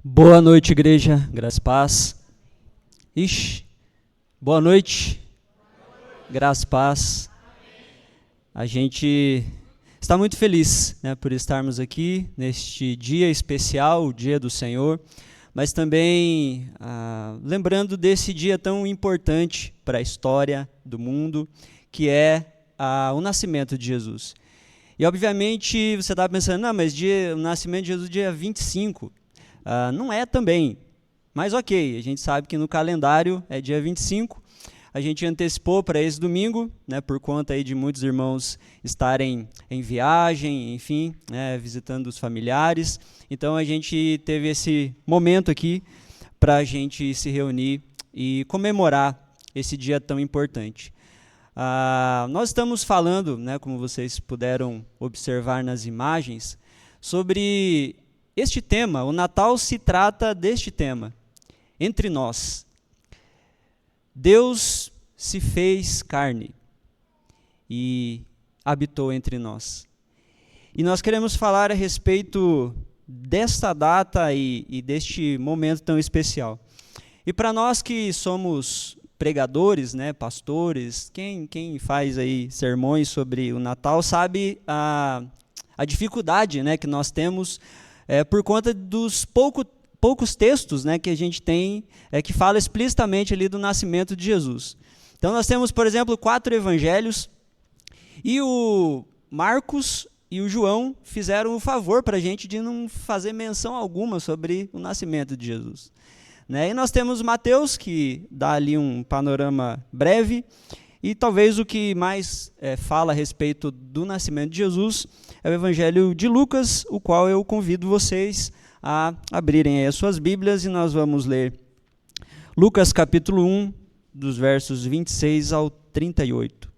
Boa noite, igreja, graça e paz. Ixi, boa noite, graça e paz. A gente está muito feliz, né, por estarmos aqui neste dia especial, o dia do Senhor, mas também lembrando desse dia tão importante para a história do mundo, que é o nascimento de Jesus. E obviamente você está pensando, não, mas o nascimento de Jesus dia 25. Não é também, mas ok, a gente sabe que no calendário é dia 25, a gente antecipou para esse domingo, né, por conta aí de muitos irmãos estarem em viagem, enfim, né, visitando os familiares, então a gente teve esse momento aqui para a gente se reunir e comemorar esse dia tão importante. Nós estamos falando, né, como vocês puderam observar nas imagens, sobre este tema. O Natal se trata deste tema, entre nós. Deus se fez carne e habitou entre nós. E nós queremos falar a respeito desta data e deste momento tão especial. E para nós que somos pregadores, né, pastores, quem faz aí sermões sobre o Natal sabe a dificuldade, né, que nós temos por conta dos poucos textos, né, que a gente tem que fala explicitamente ali do nascimento de Jesus. Então nós temos, por exemplo, 4 evangelhos e o Marcos e o João fizeram o favor para a gente de não fazer menção alguma sobre o nascimento de Jesus. Né? E nós temos Mateus, que dá ali um panorama breve, e talvez o que mais fala a respeito do nascimento de Jesus é o Evangelho de Lucas, o qual eu convido vocês a abrirem aí as suas Bíblias, e nós vamos ler Lucas capítulo 1, dos versos 26 ao 38.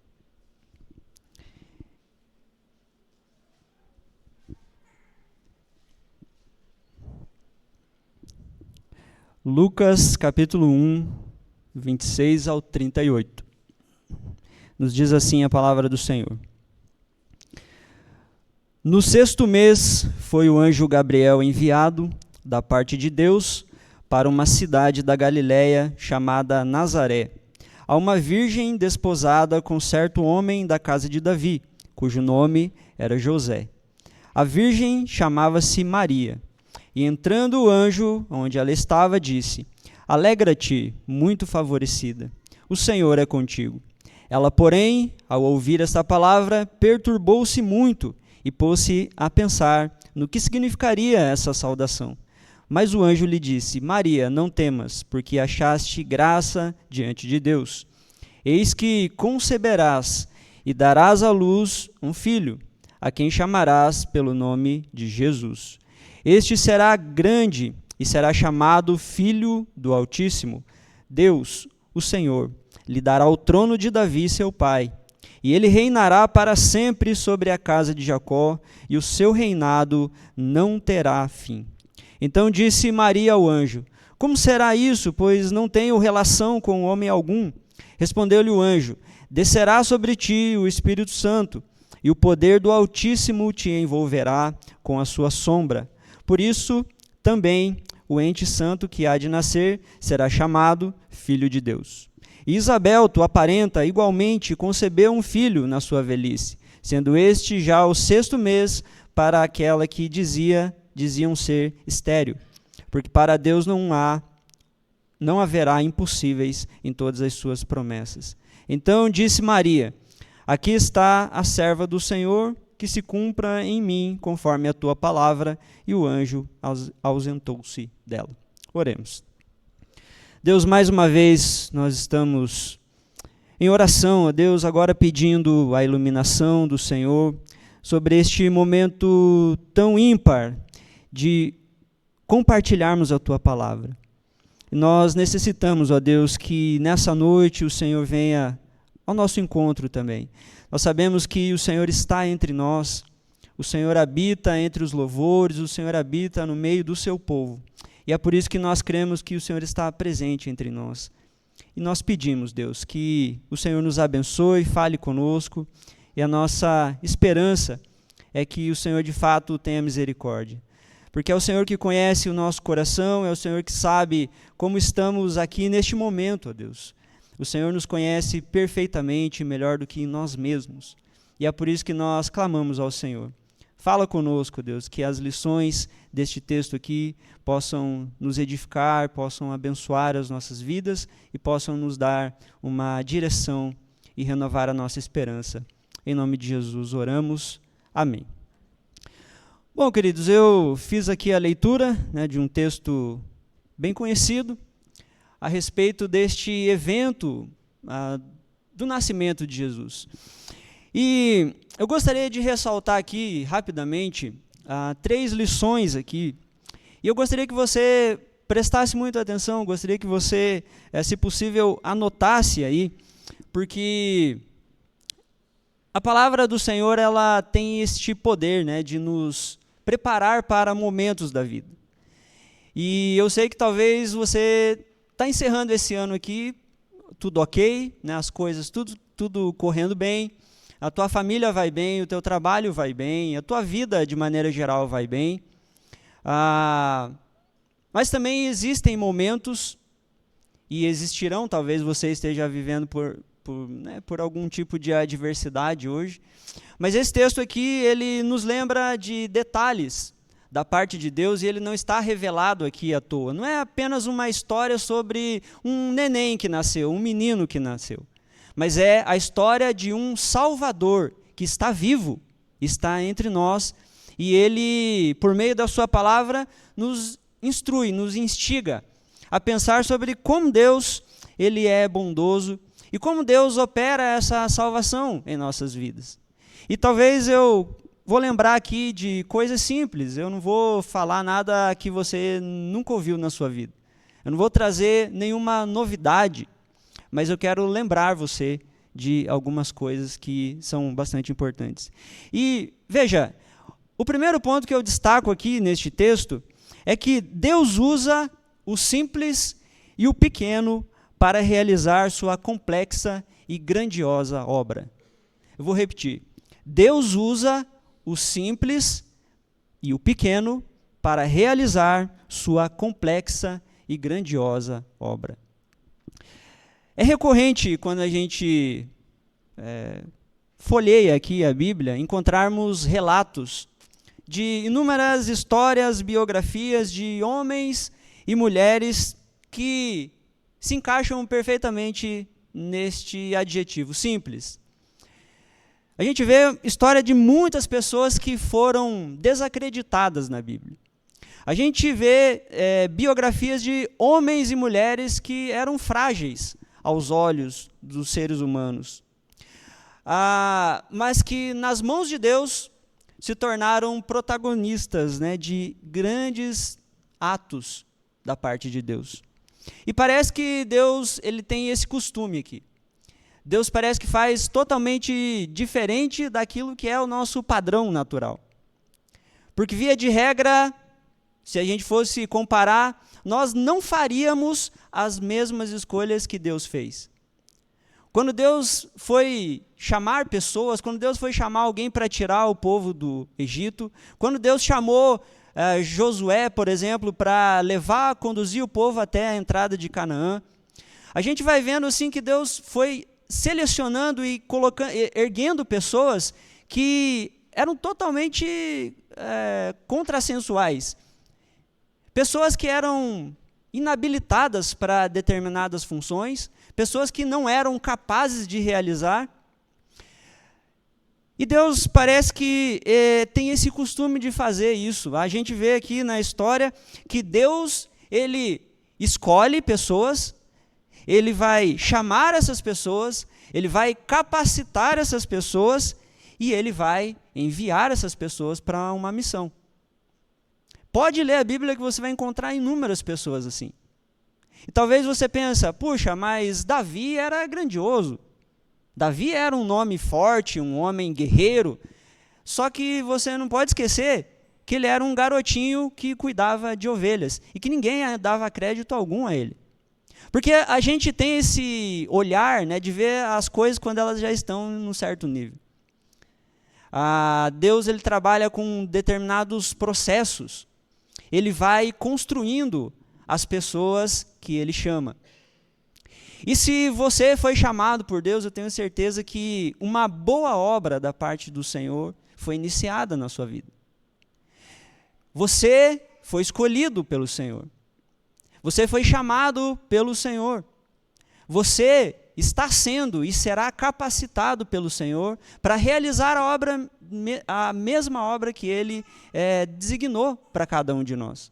Lucas capítulo 1, 26 ao 38. Nos diz assim a palavra do Senhor. No 6º mês foi o anjo Gabriel enviado da parte de Deus para uma cidade da Galiléia chamada Nazaré, a uma virgem desposada com certo homem da casa de Davi, cujo nome era José. A virgem chamava-se Maria. E entrando o anjo onde ela estava, disse: Alegra-te, muito favorecida, o Senhor é contigo. Ela, porém, ao ouvir esta palavra, perturbou-se muito e pôs-se a pensar no que significaria essa saudação. Mas o anjo lhe disse: Maria, não temas, porque achaste graça diante de Deus. Eis que conceberás e darás à luz um filho, a quem chamarás pelo nome de Jesus. Este será grande e será chamado Filho do Altíssimo. Deus, o Senhor, lhe dará o trono de Davi, seu pai, e ele reinará para sempre sobre a casa de Jacó, e o seu reinado não terá fim. Então disse Maria ao anjo: Como será isso, pois não tenho relação com homem algum? Respondeu-lhe o anjo: Descerá sobre ti o Espírito Santo, e o poder do Altíssimo te envolverá com a sua sombra. Por isso, também o ente santo que há de nascer será chamado Filho de Deus. E Isabel, tua parenta, igualmente concebeu um filho na sua velhice, sendo este já o 6º mês para aquela que diziam ser estéril, porque para Deus não haverá impossíveis em todas as suas promessas. Então disse Maria: Aqui está a serva do Senhor, que se cumpra em mim conforme a tua palavra. E o anjo ausentou-se dela. Oremos. Deus, mais uma vez nós estamos em oração a Deus, agora pedindo a iluminação do Senhor sobre este momento tão ímpar de compartilharmos a tua palavra. Nós necessitamos, ó Deus, que nessa noite o Senhor venha ao nosso encontro também. Nós sabemos que o Senhor está entre nós, o Senhor habita entre os louvores, o Senhor habita no meio do seu povo. E é por isso que nós cremos que o Senhor está presente entre nós. E nós pedimos, Deus, que o Senhor nos abençoe, fale conosco, e a nossa esperança é que o Senhor de fato tenha misericórdia. porque é o Senhor que conhece o nosso coração, é o Senhor que sabe como estamos aqui neste momento, ó Deus. O Senhor nos conhece perfeitamente, melhor do que nós mesmos, e é por isso que nós clamamos ao Senhor. Fala conosco, Deus, que as lições deste texto aqui possam nos edificar, possam abençoar as nossas vidas e possam nos dar uma direção e renovar a nossa esperança. Em nome de Jesus oramos. Amém. Bom, queridos, eu fiz aqui a leitura, né, de um texto bem conhecido a respeito deste evento do nascimento de Jesus. E eu gostaria de ressaltar aqui, rapidamente, 3 lições aqui. E eu gostaria que você prestasse muita atenção, gostaria que você, se possível, anotasse aí, porque a palavra do Senhor, ela tem este poder, né, de nos preparar para momentos da vida. E eu sei que talvez você está encerrando esse ano aqui, tudo ok, né, as coisas tudo correndo bem, a tua família vai bem, o teu trabalho vai bem, a tua vida de maneira geral vai bem. Mas também existem momentos, e existirão, talvez você esteja vivendo por algum tipo de adversidade hoje, mas esse texto aqui, ele nos lembra de detalhes da parte de Deus, e ele não está revelado aqui à toa. Não é apenas uma história sobre um neném que nasceu, um menino que nasceu, mas é a história de um Salvador que está vivo, está entre nós, e ele, por meio da sua palavra, nos instrui, nos instiga a pensar sobre como Deus, ele é bondoso, e como Deus opera essa salvação em nossas vidas. E talvez eu vou lembrar aqui de coisas simples, eu não vou falar nada que você nunca ouviu na sua vida. Eu não vou trazer nenhuma novidade, mas eu quero lembrar você de algumas coisas que são bastante importantes. E veja, o primeiro ponto que eu destaco aqui neste texto é que Deus usa o simples e o pequeno para realizar sua complexa e grandiosa obra. Eu vou repetir. Deus usa o simples e o pequeno para realizar sua complexa e grandiosa obra. É recorrente, quando a gente folheia aqui a Bíblia, encontrarmos relatos de inúmeras histórias, biografias de homens e mulheres que se encaixam perfeitamente neste adjetivo, simples. A gente vê história de muitas pessoas que foram desacreditadas na Bíblia. A gente vê biografias de homens e mulheres que eram frágeis aos olhos dos seres humanos, mas que nas mãos de Deus se tornaram protagonistas, né, de grandes atos da parte de Deus. E parece que Deus, ele tem esse costume aqui. Deus parece que faz totalmente diferente daquilo que é o nosso padrão natural. Porque, via de regra, se a gente fosse comparar, nós não faríamos as mesmas escolhas que Deus fez. Quando Deus foi chamar pessoas, quando Deus foi chamar alguém para tirar o povo do Egito, quando Deus chamou Josué, por exemplo, para conduzir o povo até a entrada de Canaã, a gente vai vendo assim que Deus foi selecionando e erguendo pessoas que eram totalmente contrassensuais. Pessoas que eram inabilitadas para determinadas funções, pessoas que não eram capazes de realizar. E Deus parece que tem esse costume de fazer isso. A gente vê aqui na história que Deus, ele escolhe pessoas, ele vai chamar essas pessoas, ele vai capacitar essas pessoas e ele vai enviar essas pessoas para uma missão. Pode ler a Bíblia que você vai encontrar inúmeras pessoas assim. E talvez você pense, puxa, mas Davi era grandioso. Davi era um nome forte, um homem guerreiro. Só que você não pode esquecer que ele era um garotinho que cuidava de ovelhas e que ninguém dava crédito algum a ele. Porque a gente tem esse olhar, né, de ver as coisas quando elas já estão num certo nível. Deus, ele trabalha com determinados processos. ele vai construindo as pessoas que ele chama. E se você foi chamado por Deus, eu tenho certeza que uma boa obra da parte do Senhor foi iniciada na sua vida. Você foi escolhido pelo Senhor. Você foi chamado pelo Senhor. Você está sendo e será capacitado pelo Senhor para realizar a mesma obra que Ele designou para cada um de nós.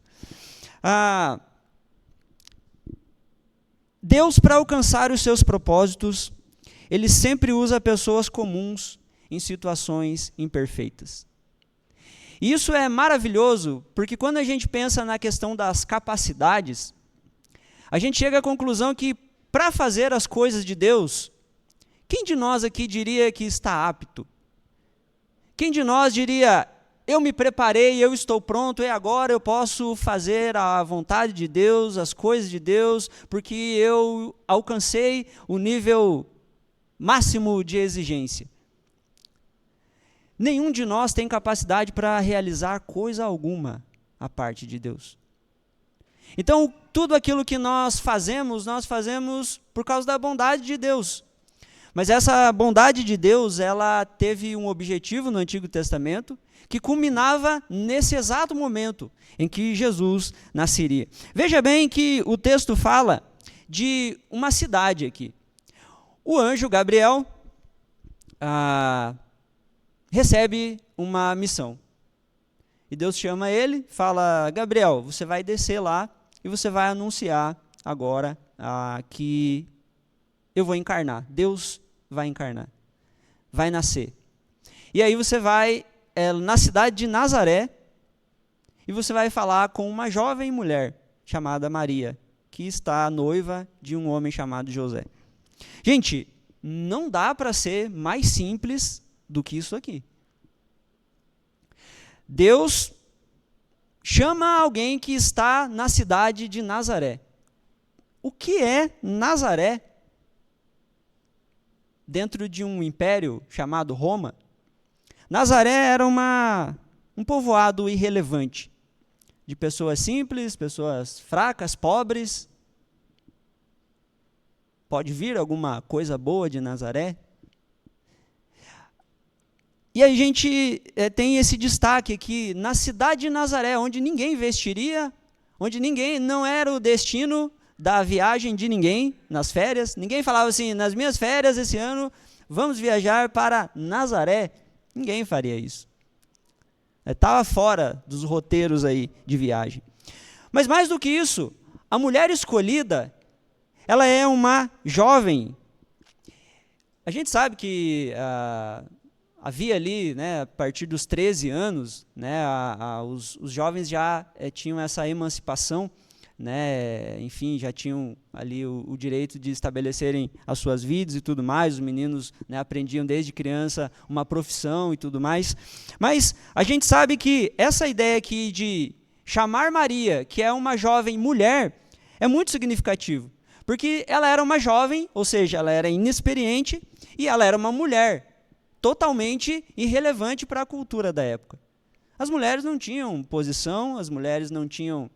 Deus, para alcançar os seus propósitos, Ele sempre usa pessoas comuns em situações imperfeitas. E isso é maravilhoso, porque quando a gente pensa na questão das capacidades, a gente chega à conclusão que, para fazer as coisas de Deus, quem de nós aqui diria que está apto? Quem de nós diria, eu me preparei, eu estou pronto, e agora eu posso fazer a vontade de Deus, as coisas de Deus, porque eu alcancei o nível máximo de exigência? Nenhum de nós tem capacidade para realizar coisa alguma à parte de Deus. Então, tudo aquilo que nós fazemos por causa da bondade de Deus. Mas essa bondade de Deus, ela teve um objetivo no Antigo Testamento, que culminava nesse exato momento em que Jesus nasceria. Veja bem que o texto fala de uma cidade aqui. O anjo Gabriel recebe uma missão. E Deus chama ele, fala, Gabriel, você vai descer lá e você vai anunciar agora que eu vou encarnar. Deus vai encarnar. Vai nascer. E aí você vai na cidade de Nazaré e você vai falar com uma jovem mulher chamada Maria, que está noiva de um homem chamado José. Gente, não dá para ser mais simples do que isso aqui. Deus chama alguém que está na cidade de Nazaré. O que é Nazaré? Dentro de um império chamado Roma, Nazaré era um povoado irrelevante, de pessoas simples, pessoas fracas, pobres. Pode vir alguma coisa boa de Nazaré? E a gente tem esse destaque aqui, na cidade de Nazaré, onde ninguém investiria, onde não era o destino da viagem de ninguém, nas férias. Ninguém falava assim, nas minhas férias esse ano, vamos viajar para Nazaré. Ninguém faria isso. Estava fora dos roteiros aí de viagem. Mas mais do que isso, a mulher escolhida, ela é uma jovem. A gente sabe que havia ali, né, a partir dos 13 anos, né, os jovens já tinham essa emancipação, né, enfim, já tinham ali o direito de estabelecerem as suas vidas e tudo mais, os meninos, né, aprendiam desde criança uma profissão e tudo mais, mas a gente sabe que essa ideia aqui de chamar Maria, que é uma jovem mulher, é muito significativo, porque ela era uma jovem, ou seja, ela era inexperiente e ela era uma mulher totalmente irrelevante para a cultura da época. As mulheres não tinham posição, as mulheres não tinham...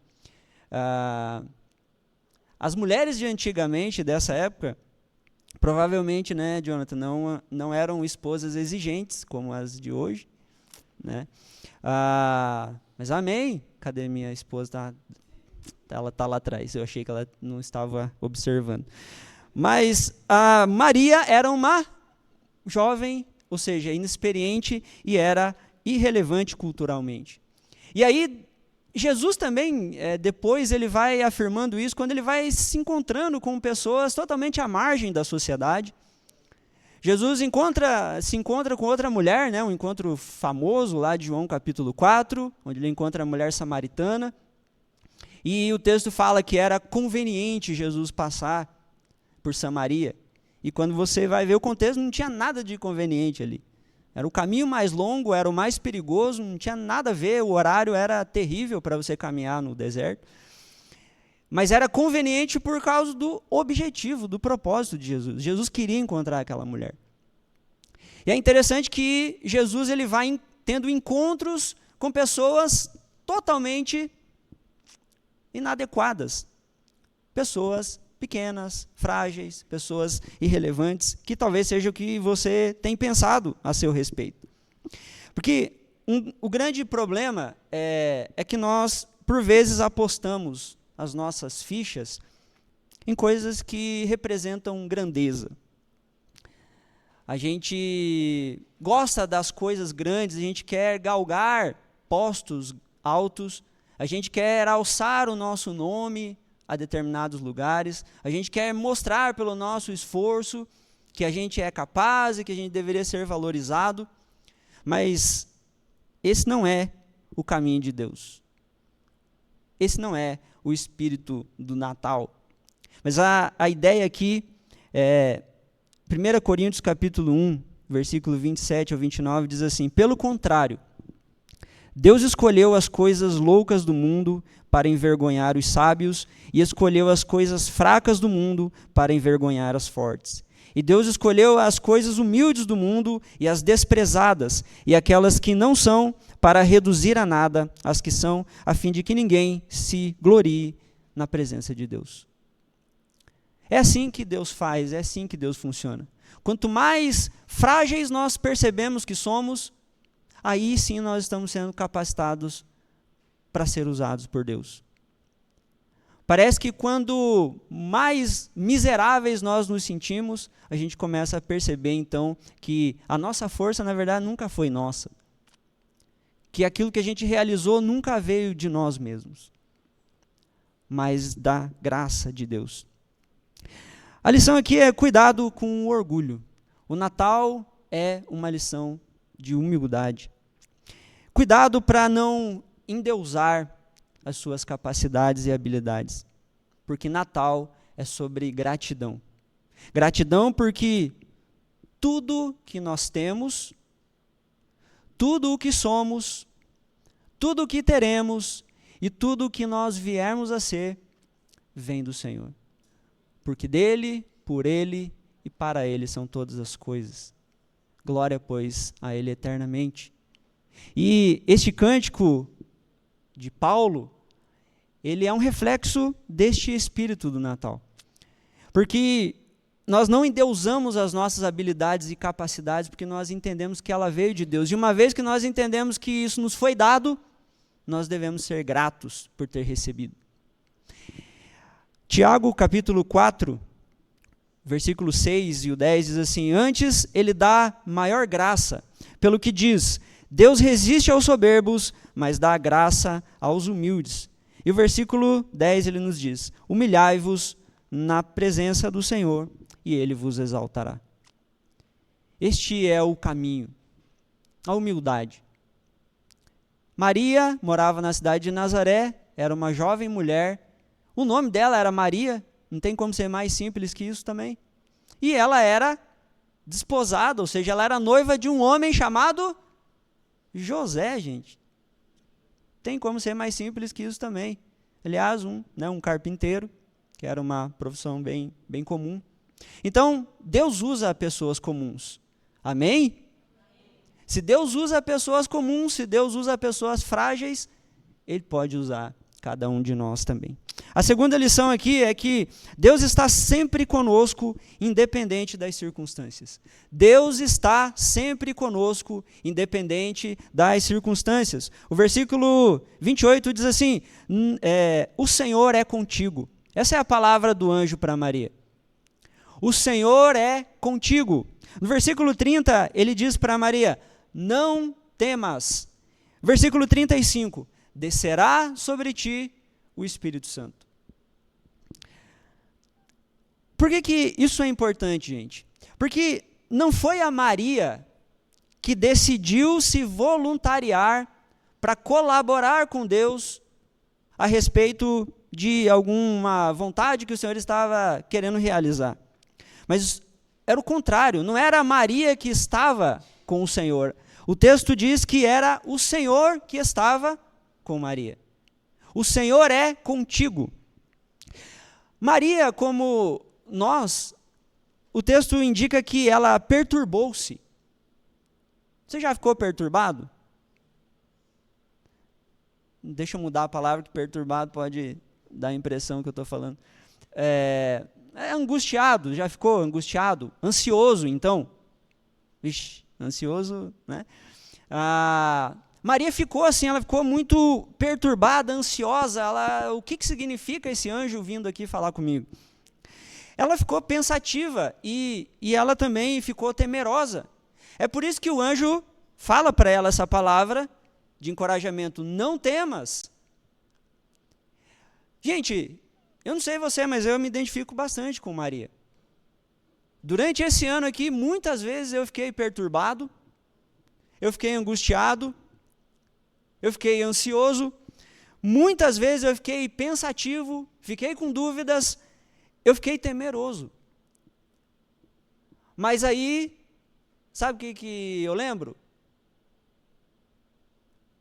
as mulheres de antigamente, dessa época, provavelmente, né, Jonathan, não eram esposas exigentes como as de hoje, né? Mas amém. Cadê minha esposa? Ela está lá atrás. Eu achei que ela não estava observando. Mas a Maria era uma jovem, ou seja, inexperiente, e era irrelevante culturalmente. E aí Jesus também, depois ele vai afirmando isso, quando ele vai se encontrando com pessoas totalmente à margem da sociedade. Jesus se encontra com outra mulher, né, um encontro famoso lá de João capítulo 4, onde ele encontra a mulher samaritana, e o texto fala que era conveniente Jesus passar por Samaria, e quando você vai ver o contexto, não tinha nada de conveniente ali. Era o caminho mais longo, era o mais perigoso, não tinha nada a ver, o horário era terrível para você caminhar no deserto. Mas era conveniente por causa do objetivo, do propósito de Jesus. Jesus queria encontrar aquela mulher. E é interessante que Jesus ele vai tendo encontros com pessoas totalmente inadequadas. Pessoas pequenas, frágeis, pessoas irrelevantes, que talvez seja o que você tem pensado a seu respeito. Porque o grande problema é que nós, por vezes, apostamos as nossas fichas em coisas que representam grandeza. A gente gosta das coisas grandes, a gente quer galgar postos altos, a gente quer alçar o nosso nome a determinados lugares, a gente quer mostrar pelo nosso esforço que a gente é capaz e que a gente deveria ser valorizado, mas esse não é o caminho de Deus. Esse não é o espírito do Natal. Mas a ideia aqui é 1 Coríntios capítulo 1, versículo 27 ao 29, diz assim: pelo contrário, Deus escolheu as coisas loucas do mundo para envergonhar os sábios, e escolheu as coisas fracas do mundo para envergonhar as fortes. E Deus escolheu as coisas humildes do mundo e as desprezadas, e aquelas que não são, para reduzir a nada as que são, a fim de que ninguém se glorie na presença de Deus. É assim que Deus faz, é assim que Deus funciona. Quanto mais frágeis nós percebemos que somos, aí sim nós estamos sendo capacitados para ser usados por Deus. Parece que quando mais miseráveis nós nos sentimos, a gente começa a perceber então que a nossa força na verdade nunca foi nossa. Que aquilo que a gente realizou nunca veio de nós mesmos, mas da graça de Deus. A lição aqui é cuidado com o orgulho. O Natal é uma lição de humildade. Cuidado para não endeusar as suas capacidades e habilidades, porque Natal é sobre gratidão. Gratidão porque tudo que nós temos, tudo o que somos, tudo o que teremos e tudo o que nós viermos a ser, vem do Senhor. Porque dele, por ele e para ele são todas as coisas. Glória, pois, a ele eternamente. E este cântico de Paulo, ele é um reflexo deste espírito do Natal. Porque nós não endeusamos as nossas habilidades e capacidades, porque nós entendemos que ela veio de Deus. E uma vez que nós entendemos que isso nos foi dado, nós devemos ser gratos por ter recebido. Tiago, capítulo 4, versículo 6 e o 10 diz assim: antes ele dá maior graça, pelo que diz, Deus resiste aos soberbos, mas dá graça aos humildes. E o versículo 10 ele nos diz: humilhai-vos na presença do Senhor, e ele vos exaltará. Este é o caminho, a humildade. Maria morava na cidade de Nazaré, era uma jovem mulher, o nome dela era Maria, não tem como ser mais simples que isso também. E ela era desposada, ou seja, ela era noiva de um homem chamado José, gente. Tem como ser mais simples que isso também. Aliás, um carpinteiro, que era uma profissão bem comum. Então, Deus usa pessoas comuns. Amém? Se Deus usa pessoas comuns, se Deus usa pessoas frágeis, Ele pode usar cada um de nós também. A segunda lição aqui é que Deus está sempre conosco, independente das circunstâncias. Deus está sempre conosco, independente das circunstâncias. O versículo 28 diz assim, o Senhor é contigo. Essa é a palavra do anjo para Maria. O Senhor é contigo. No versículo 30, ele diz para Maria, não temas. Versículo 35, descerá sobre ti o Espírito Santo. Por que isso é importante, gente? Porque não foi a Maria que decidiu se voluntariar para colaborar com Deus a respeito de alguma vontade que o Senhor estava querendo realizar. Mas era o contrário, não era a Maria que estava com o Senhor. O texto diz que era o Senhor que estava com Maria. O Senhor é contigo. Maria, como nós, o texto indica que ela perturbou-se. Você já ficou perturbado? Deixa eu mudar a palavra, que perturbado pode dá a impressão que eu estou falando. É angustiado, já ficou angustiado? Ansioso, então? Vixe, ansioso, né? Maria ficou assim, ela ficou muito perturbada, ansiosa. O que significa esse anjo vindo aqui falar comigo? Ela ficou pensativa e ela também ficou temerosa. É por isso que o anjo fala para ela essa palavra de encorajamento: não temas. Gente, eu não sei você, mas eu me identifico bastante com Maria. Durante esse ano aqui, muitas vezes eu fiquei perturbado, eu fiquei angustiado, eu fiquei ansioso, muitas vezes eu fiquei pensativo, fiquei com dúvidas, eu fiquei temeroso. Mas aí, sabe o que eu lembro?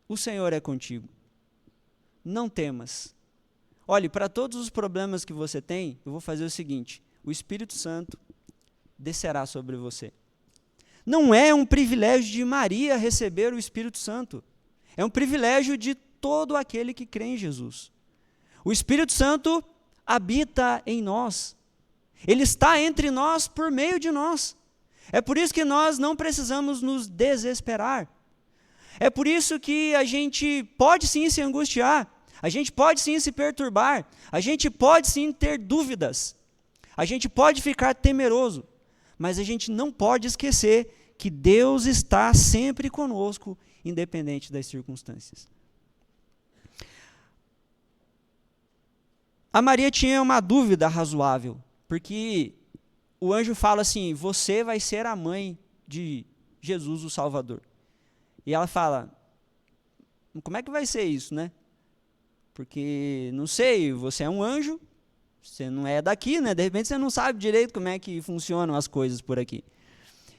O Senhor é contigo. Não temas. Olhe, para todos os problemas que você tem, eu vou fazer o seguinte: o Espírito Santo descerá sobre você. Não é um privilégio de Maria receber o Espírito Santo. É um privilégio de todo aquele que crê em Jesus. O Espírito Santo habita em nós. Ele está entre nós por meio de nós. É por isso que nós não precisamos nos desesperar. É por isso que a gente pode sim se angustiar, a gente pode sim se perturbar, a gente pode sim ter dúvidas, a gente pode ficar temeroso, mas a gente não pode esquecer que Deus está sempre conosco, independente das circunstâncias. A Maria tinha uma dúvida razoável, porque o anjo fala assim: você vai ser a mãe de Jesus, o Salvador. E ela fala: como é que vai ser isso, né? Porque, não sei, você é um anjo, você não é daqui, né? De repente você não sabe direito como é que funcionam as coisas por aqui.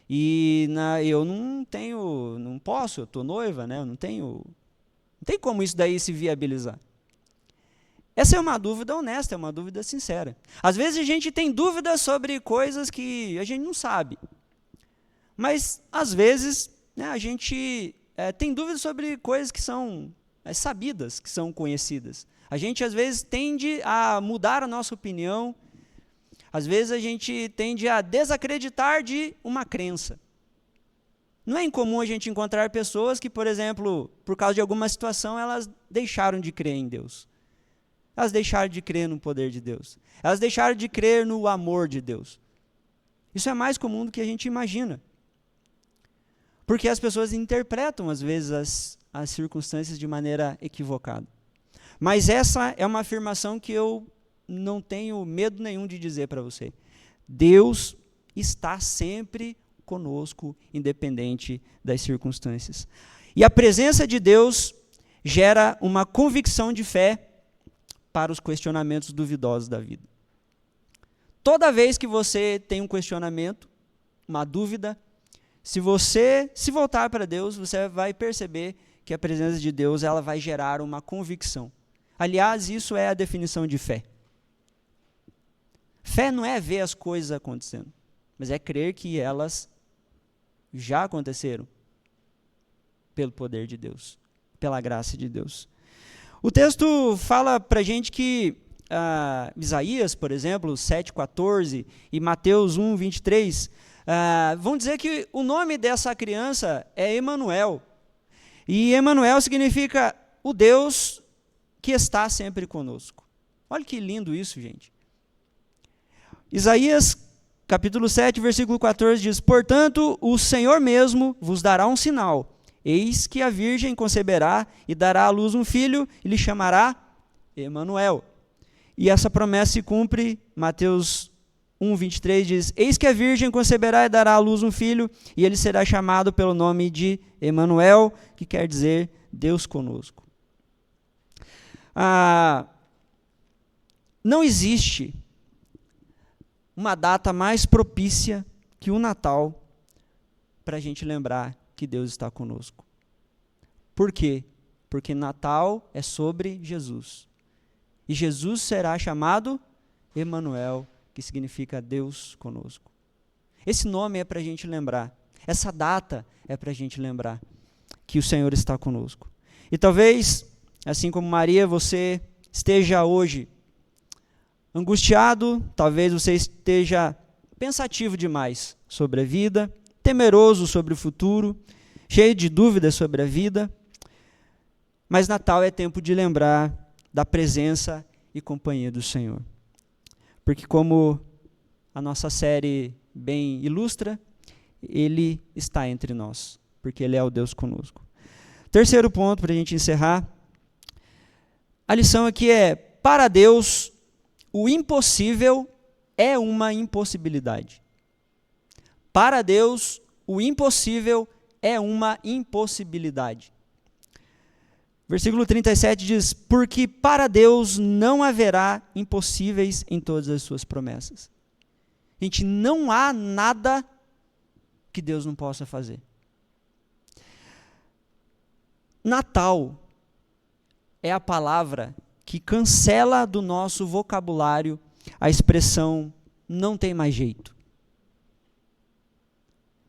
E eu não posso, eu estou noiva, né? Não tem como isso daí se viabilizar. Essa é uma dúvida honesta, é uma dúvida sincera. Às vezes a gente tem dúvidas sobre coisas que a gente não sabe. Mas, às vezes, né, a gente tem dúvidas sobre coisas que são sabidas, que são conhecidas. A gente, às vezes, tende a mudar a nossa opinião. Às vezes, a gente tende a desacreditar de uma crença. Não é incomum a gente encontrar pessoas que, por exemplo, por causa de alguma situação, elas deixaram de crer em Deus. Elas deixaram de crer no poder de Deus. Elas deixaram de crer no amor de Deus. Isso é mais comum do que a gente imagina. Porque as pessoas interpretam, às vezes, as circunstâncias de maneira equivocada. Mas essa é uma afirmação que eu não tenho medo nenhum de dizer para você. Deus está sempre conosco, independente das circunstâncias. E a presença de Deus gera uma convicção de fé para os questionamentos duvidosos da vida. Toda vez que você tem um questionamento, uma dúvida, se você se voltar para Deus, você vai perceber que a presença de Deus ela vai gerar uma convicção. Aliás, isso é a definição de fé. Fé não é ver as coisas acontecendo, mas é crer que elas já aconteceram pelo poder de Deus, pela graça de Deus. O texto fala para a gente que Isaías, por exemplo, 7,14 e Mateus 1,23, vão dizer que o nome dessa criança é Emanuel. E Emanuel significa o Deus que está sempre conosco. Olha que lindo isso, gente. Isaías, capítulo 7, versículo 14 diz: portanto, o Senhor mesmo vos dará um sinal. Eis que a virgem conceberá e dará à luz um filho, e lhe chamará Emanuel. E essa promessa se cumpre, Mateus 1,23 diz: eis que a virgem conceberá e dará à luz um filho, e ele será chamado pelo nome de Emanuel, que quer dizer Deus conosco. Não existe uma data mais propícia que o Natal para a gente lembrar que Deus está conosco. Por quê? Porque Natal é sobre Jesus. E Jesus será chamado Emanuel, que significa Deus conosco. Esse nome é para a gente lembrar. Essa data é para a gente lembrar que o Senhor está conosco. E talvez, assim como Maria, você esteja hoje angustiado, talvez você esteja pensativo demais sobre a vida, temeroso sobre o futuro, cheio de dúvidas sobre a vida. Mas Natal é tempo de lembrar da presença e companhia do Senhor. Porque como a nossa série bem ilustra, Ele está entre nós, porque Ele é o Deus conosco. Terceiro ponto, para a gente encerrar, a lição aqui é, para Deus, o impossível é uma impossibilidade. Para Deus, o impossível é uma impossibilidade. Versículo 37 diz, porque para Deus não haverá impossíveis em todas as suas promessas. Gente, não há nada que Deus não possa fazer. Natal é a palavra que cancela do nosso vocabulário a expressão não tem mais jeito.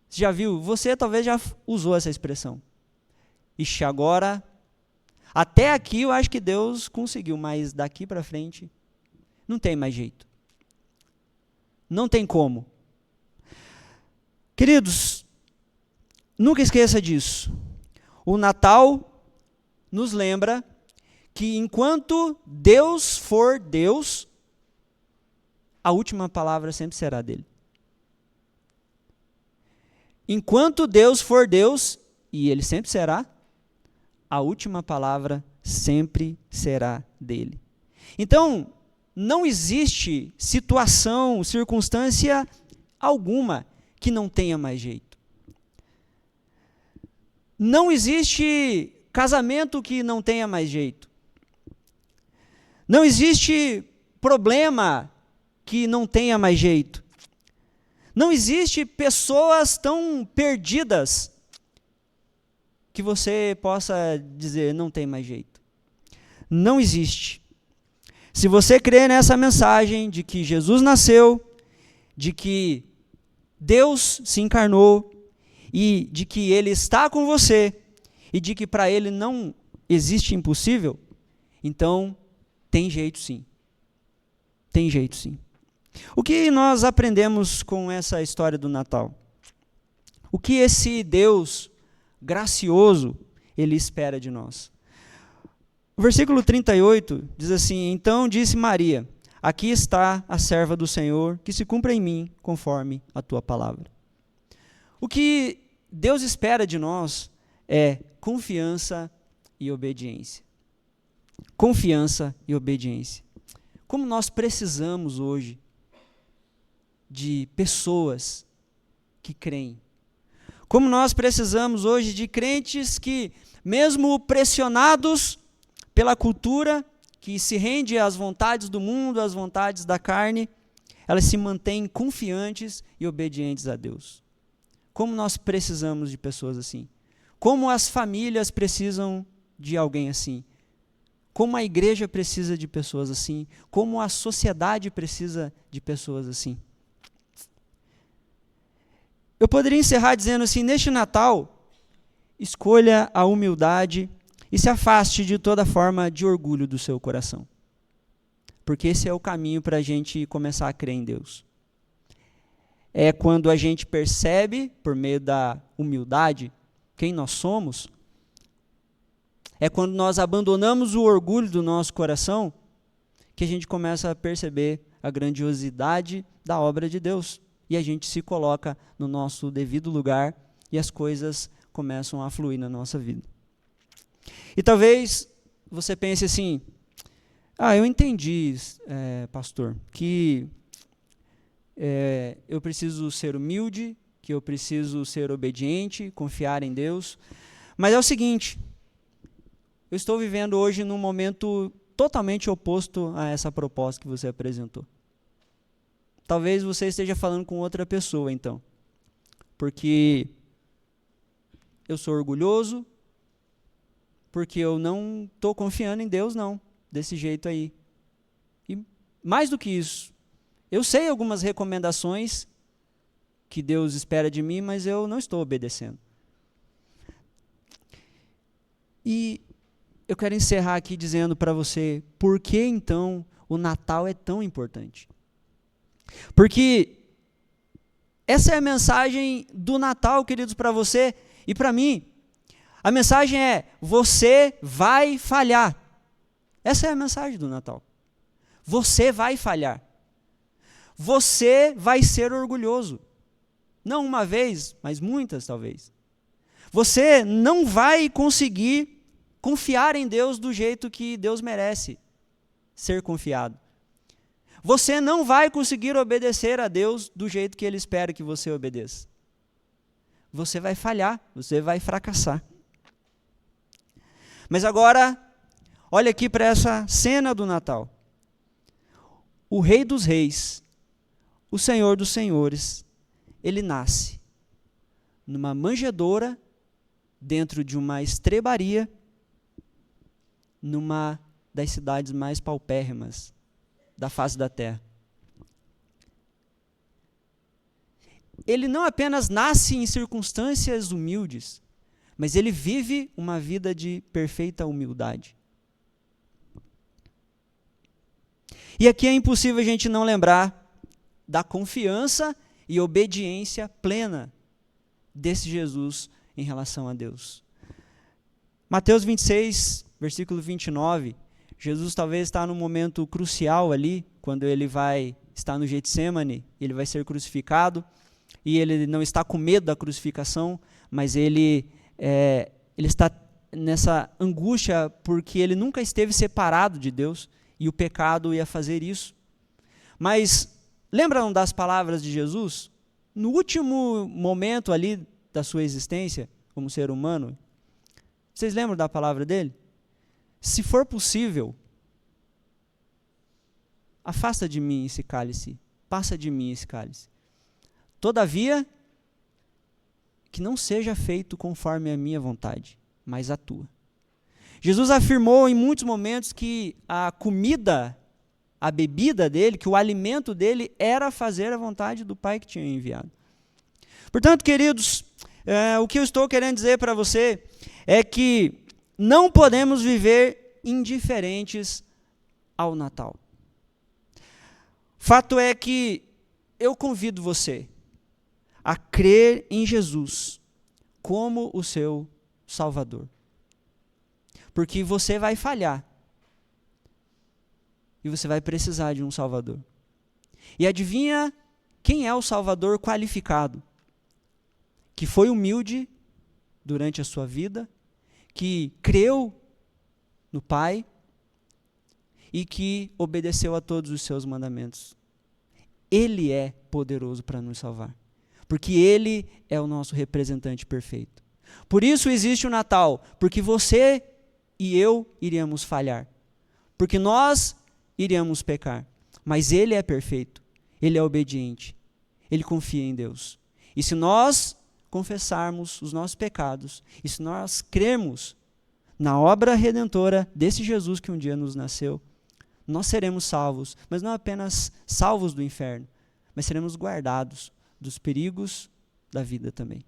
Você já viu? Você talvez já usou essa expressão. Ixi, agora, até aqui eu acho que Deus conseguiu, mas daqui para frente não tem mais jeito. Não tem como. Queridos, nunca esqueça disso. O Natal nos lembra que enquanto Deus for Deus, a última palavra sempre será dele. Enquanto Deus for Deus, e Ele sempre será, a última palavra sempre será dele. Então, não existe situação, circunstância alguma que não tenha mais jeito. Não existe casamento que não tenha mais jeito. Não existe problema que não tenha mais jeito. Não existe pessoas tão perdidas que você possa dizer não tem mais jeito. Não existe. Se você crê nessa mensagem de que Jesus nasceu, de que Deus se encarnou e de que Ele está com você e de que para Ele não existe impossível, então tem jeito sim. Tem jeito sim. O que nós aprendemos com essa história do Natal? O que esse Deus gracioso, Ele espera de nós? O versículo 38 diz assim, então disse Maria, aqui está a serva do Senhor, que se cumpra em mim conforme a tua palavra. O que Deus espera de nós é confiança e obediência. Confiança e obediência. Como nós precisamos hoje de pessoas que creem. Como nós precisamos hoje de crentes que, mesmo pressionados pela cultura, que se rende às vontades do mundo, às vontades da carne, elas se mantêm confiantes e obedientes a Deus. Como nós precisamos de pessoas assim. Como as famílias precisam de alguém assim. Como a igreja precisa de pessoas assim. Como a sociedade precisa de pessoas assim. Eu poderia encerrar dizendo assim, neste Natal, escolha a humildade e se afaste de toda forma de orgulho do seu coração. Porque esse é o caminho para a gente começar a crer em Deus. É quando a gente percebe, por meio da humildade, quem nós somos. É quando nós abandonamos o orgulho do nosso coração, que a gente começa a perceber a grandiosidade da obra de Deus. E a gente se coloca no nosso devido lugar e as coisas começam a fluir na nossa vida. E talvez você pense assim, eu entendi, pastor, que eu preciso ser humilde, que eu preciso ser obediente, confiar em Deus, mas é o seguinte, eu estou vivendo hoje num momento totalmente oposto a essa proposta que você apresentou. Talvez você esteja falando com outra pessoa, então, porque eu sou orgulhoso, porque eu não estou confiando em Deus, não, desse jeito aí. E mais do que isso, eu sei algumas recomendações que Deus espera de mim, mas eu não estou obedecendo. E eu quero encerrar aqui dizendo para você, por que então o Natal é tão importante. Porque essa é a mensagem do Natal, queridos, para você e para mim. A mensagem é: você vai falhar. Essa é a mensagem do Natal. Você vai falhar. Você vai ser orgulhoso. Não uma vez, mas muitas talvez. Você não vai conseguir confiar em Deus do jeito que Deus merece ser confiado. Você não vai conseguir obedecer a Deus do jeito que Ele espera que você obedeça. Você vai falhar, você vai fracassar. Mas agora, olha aqui para essa cena do Natal. O Rei dos Reis, o Senhor dos Senhores, Ele nasce numa manjedoura, dentro de uma estrebaria, numa das cidades mais paupérrimas da face da terra. Ele não apenas nasce em circunstâncias humildes, mas ele vive uma vida de perfeita humildade. E aqui é impossível a gente não lembrar da confiança e obediência plena desse Jesus em relação a Deus. Mateus 26, versículo 29, Jesus talvez está num momento crucial ali, quando ele vai estar no Getsemane, ele vai ser crucificado, e ele não está com medo da crucificação, mas ele está nessa angústia porque ele nunca esteve separado de Deus, e o pecado ia fazer isso. Mas lembram das palavras de Jesus? No último momento ali da sua existência, como ser humano, vocês lembram da palavra dele? Se for possível, afasta de mim esse cálice, passa de mim esse cálice. Todavia, que não seja feito conforme a minha vontade, mas a tua. Jesus afirmou em muitos momentos que a comida, a bebida dele, que o alimento dele era fazer a vontade do Pai que tinha enviado. Portanto, queridos, o que eu estou querendo dizer para você é que não podemos viver indiferentes ao Natal. Fato é que eu convido você a crer em Jesus como o seu Salvador. Porque você vai falhar. E você vai precisar de um Salvador. E adivinha quem é o Salvador qualificado? Que foi humilde durante a sua vida, que creu no Pai e que obedeceu a todos os seus mandamentos. Ele é poderoso para nos salvar, porque Ele é o nosso representante perfeito. Por isso existe o Natal, porque você e eu iríamos falhar, porque nós iríamos pecar, mas Ele é perfeito, Ele é obediente, Ele confia em Deus. E se nós confessarmos os nossos pecados, e se nós crermos na obra redentora desse Jesus que um dia nos nasceu, nós seremos salvos, mas não apenas salvos do inferno, mas seremos guardados dos perigos da vida também.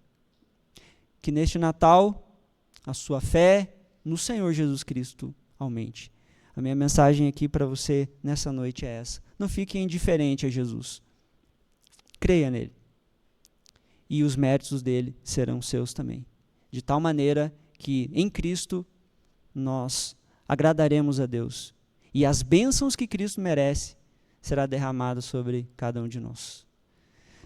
Que neste Natal, a sua fé no Senhor Jesus Cristo aumente. A minha mensagem aqui para você nessa noite é essa. Não fique indiferente a Jesus. Creia nele. E os méritos dele serão seus também. De tal maneira que em Cristo nós agradaremos a Deus. E as bênçãos que Cristo merece será derramada sobre cada um de nós.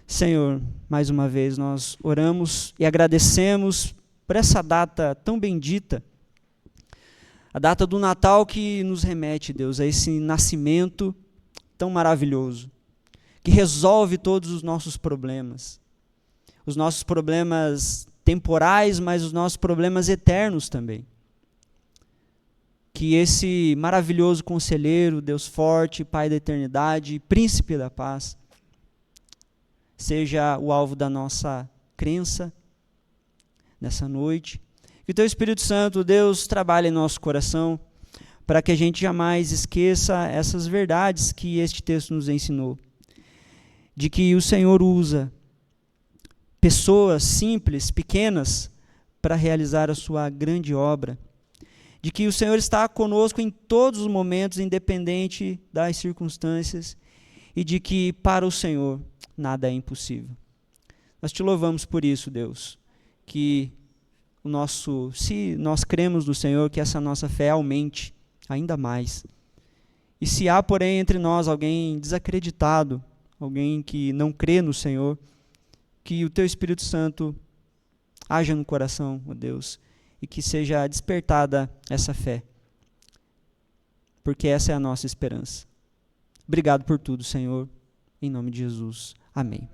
Senhor, mais uma vez nós oramos e agradecemos por essa data tão bendita, a data do Natal que nos remete, Deus, a esse nascimento tão maravilhoso, que resolve todos os nossos problemas temporais, mas os nossos problemas eternos também. Que esse maravilhoso conselheiro, Deus forte, Pai da eternidade, Príncipe da paz, seja o alvo da nossa crença nessa noite. Que o Teu Espírito Santo, Deus, trabalhe em nosso coração, para que a gente jamais esqueça essas verdades que este texto nos ensinou. De que o Senhor usa pessoas simples, pequenas, para realizar a sua grande obra. de que o Senhor está conosco em todos os momentos, independente das circunstâncias, e de que para o Senhor nada é impossível. Nós te louvamos por isso, Deus, que se nós cremos no Senhor, que essa nossa fé aumente ainda mais. E se há, porém, entre nós alguém desacreditado, alguém que não crê no Senhor, que o Teu Espírito Santo haja no coração, ó Deus, e que seja despertada essa fé, porque essa é a nossa esperança. Obrigado por tudo, Senhor, em nome de Jesus. Amém.